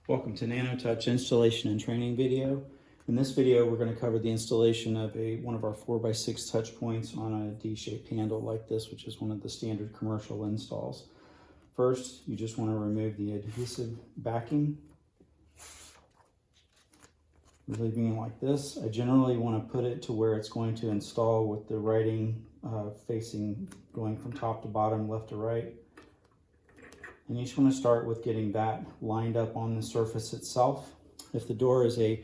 Welcome to NanoTouch installation and training video. In this video, we're going to cover the installation of one of our 4x6 touch points on a D-shaped handle like this, which is one of the standard commercial installs. First, you just want to remove the adhesive backing, leaving it like this. I generally want to put it to where it's going to install with the writing facing, going from top to bottom, left to right. And you just want to start with getting that lined up on the surface itself. If the door is the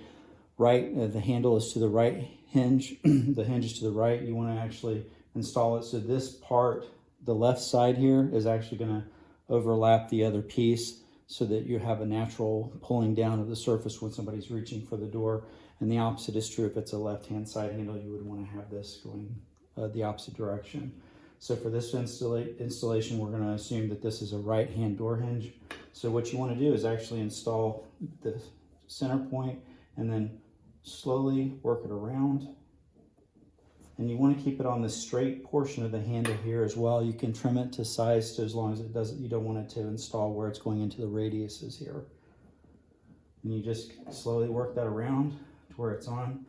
handle is to the right hinge, the hinge is to the right, you want to actually install it so this part, the left side here, is actually going to overlap the other piece so that you have a natural pulling down of the surface when somebody's reaching for the door. And the opposite is true if it's a left-hand side handle, you would want to have this going the opposite direction. So for this installation, we're going to assume that this is a right-hand door hinge. So what you want to do is actually install the center point and then slowly work it around. And you want to keep it on the straight portion of the handle here as well. You can trim it to size as long as it doesn't, you don't want it to install where it's going into the radiuses here. And you just slowly work that around to where it's on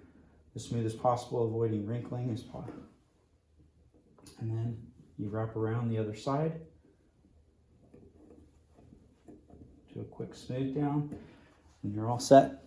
as smooth as possible, avoiding wrinkling as possible. And then you wrap around the other side. Do a quick smooth down and you're all set.